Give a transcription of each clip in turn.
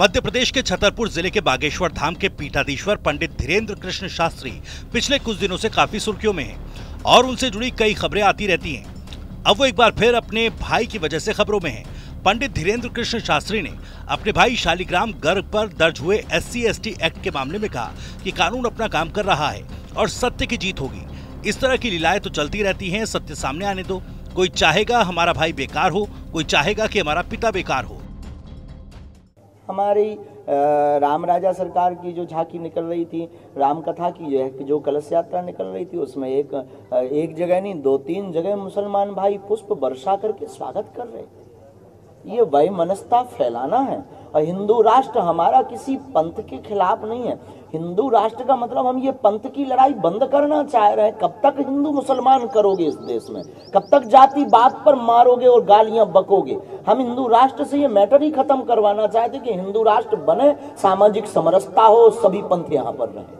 मध्य प्रदेश के छतरपुर जिले के बागेश्वर धाम के पीठाधीश्वर पंडित धीरेन्द्र कृष्ण शास्त्री पिछले कुछ दिनों से काफी सुर्खियों में हैं और उनसे जुड़ी कई खबरें आती रहती हैं। अब वो एक बार फिर अपने भाई की वजह से खबरों में हैं। पंडित धीरेन्द्र कृष्ण शास्त्री ने अपने भाई शालिग्राम गर्ग पर दर्ज हुए SC/ST एक्ट के मामले में कहा कि कानून अपना काम कर रहा है और सत्य की जीत होगी। इस तरह की लीलाएं तो चलती रहती हैं, सत्य सामने आने दो। कोई चाहेगा हमारा भाई बेकार हो, कोई चाहेगा कि हमारा पिता बेकार हो। हमारी राम राजा सरकार की जो झांकी निकल रही थी, राम कथा की जो कलश यात्रा निकल रही थी, उसमें एक जगह नहीं 2-3 जगह मुसलमान भाई पुष्प वर्षा करके स्वागत कर रहे। ये वैमनस्यता फैलाना है। और हिंदू राष्ट्र हमारा किसी पंथ के खिलाफ नहीं है। हिंदू राष्ट्र का मतलब हम ये पंथ की लड़ाई बंद करना चाह रहे हैं। कब तक हिंदू मुसलमान करोगे इस देश में? कब तक जाति बात पर मारोगे और गालियां बकोगे? हम हिंदू राष्ट्र से ये मैटर ही खत्म करवाना चाहते कि हिंदू राष्ट्र बने, सामाजिक समरसता हो, सभी पंथ यहाँ पर रहे।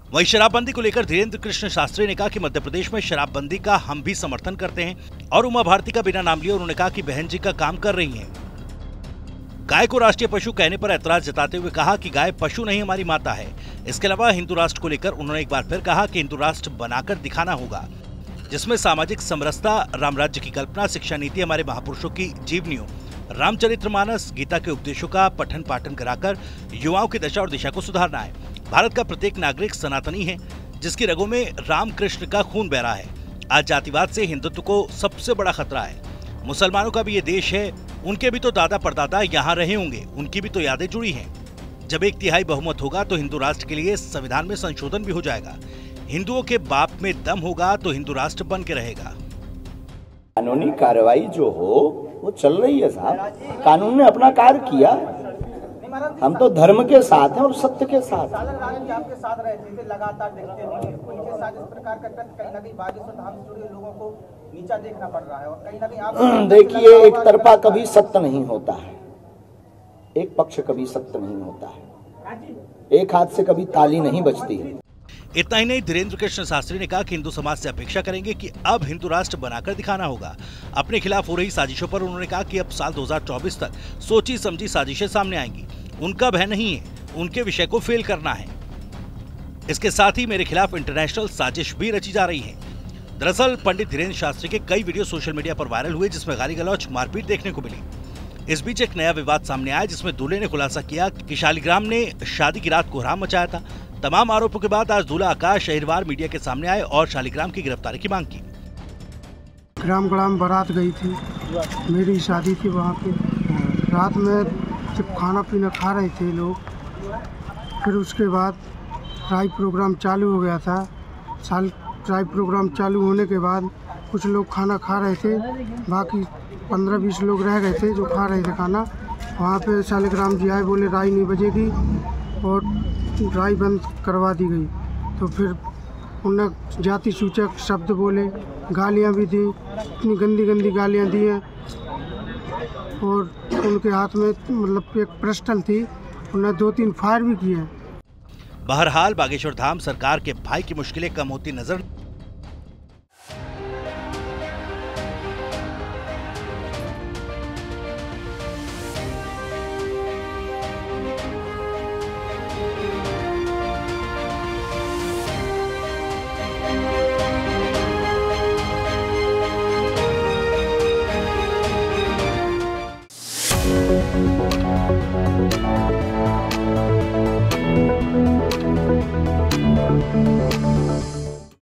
वहीं शराबबंदी को लेकर धीरेन्द्र कृष्ण शास्त्री ने कहा कि मध्य प्रदेश में शराबबंदी का हम भी समर्थन करते हैं और उमा भारती का बिना नाम लिए उन्होंने कहा कि बहन जी का काम कर रही हैं। गाय को राष्ट्रीय पशु कहने पर ऐतराज जताते हुए कहा कि गाय पशु नहीं हमारी माता है। इसके अलावा हिंदू राष्ट्र को लेकर उन्होंने एक बार फिर कहा कि हिंदू राष्ट्र बनाकर दिखाना होगा, जिसमें सामाजिक समरसता, राम राज्य की कल्पना, शिक्षा नीति, हमारे महापुरुषों की जीवनियों, रामचरितमानस, गीता के उपदेशों का पठन पाठन कराकर युवाओं की दशा और दिशा को सुधारना है। भारत का प्रत्येक नागरिक सनातनी है, जिसकी रगों में राम कृष्ण का खून बह रहा है। आज जातिवाद से हिंदुत्व को सबसे बड़ा खतरा है। मुसलमानों का भी ये देश है, उनके भी तो दादा परदादा यहाँ रहे होंगे, उनकी भी तो यादें जुड़ी हैं। जब 1/3 बहुमत होगा तो हिंदू राष्ट्र के लिए संविधान में संशोधन भी हो जाएगा। हिंदुओं के बाप में दम होगा तो हिंदू राष्ट्र बन के रहेगा। कानूनी कार्रवाई जो हो वो चल रही है साहब। कानून ने अपना कार्य किया। हम तो धर्म के साथ हैं और सत्य के साथ। आपके साथ रहते थे, लगातार देखते नहीं, उनके साथ इस प्रकार का कहीं ना कहीं बागेश्वर धाम से जुड़े लोगों को नीचा देखना पड़ रहा है और कहीं ना कहीं आप देखिए, एक तरफा कभी सत्य नहीं होता है, एक पक्ष कभी सत्य नहीं होता है, एक हाथ से कभी ताली नहीं बजती है। इतना ही नहीं, धीरेन्द्र कृष्ण शास्त्री ने कहा कि हिंदू समाज से अपेक्षा करेंगे कि अब हिंदू राष्ट्र बनाकर दिखाना होगा। अपने खिलाफ हो रही साजिशों पर उन्होंने कहा कि अब साल 2024 तक सोची समझी साजिशें सामने आएंगी। उनका भय नहीं है, उनके विषय को फेल करना है। इसके साथ ही मेरे खिलाफ इंटरनेशनल साजिश भी रची जा रही है। दरअसल पंडित धीरेन्द्र शास्त्री के कई वीडियो सोशल मीडिया पर वायरल हुए, जिसमें गाली गलौज, मारपीट देखने को मिली। इस बीच एक नया विवाद सामने आया, जिसमें दूल्हे ने खुलासा किया कि शालिग्राम ने शादी की रात कोहराम मचाया था। तमाम आरोपों के बाद आज दूल्हा आकाश शहरवार मीडिया के सामने आए और शालिग्राम की गिरफ्तारी की मांग की। ग्राम बारात गई थी, मेरी शादी थी वहाँ पे। रात में जब खाना पीना खा रहे थे लोग, फिर उसके बाद ट्राई प्रोग्राम चालू हो गया था। ट्राई प्रोग्राम चालू होने के बाद कुछ लोग खाना खा रहे थे, बाकी 15-20 लोग रह गए थे जो खा रहे थे खाना। वहाँ पे शालिग्राम जी आए, बोले राई नहीं बजेगी और राई बंद करवा दी गई। तो फिर उन्हें जाति सूचक शब्द बोले, गालियाँ भी दी, इतनी गंदी गंदी गालियाँ दी हैं। और उनके हाथ में मतलब एक पिस्टल थी, उन्हें 2-3 फायर भी किए। बहरहाल बागेश्वर धाम सरकार के भाई की मुश्किलें कम होती नजर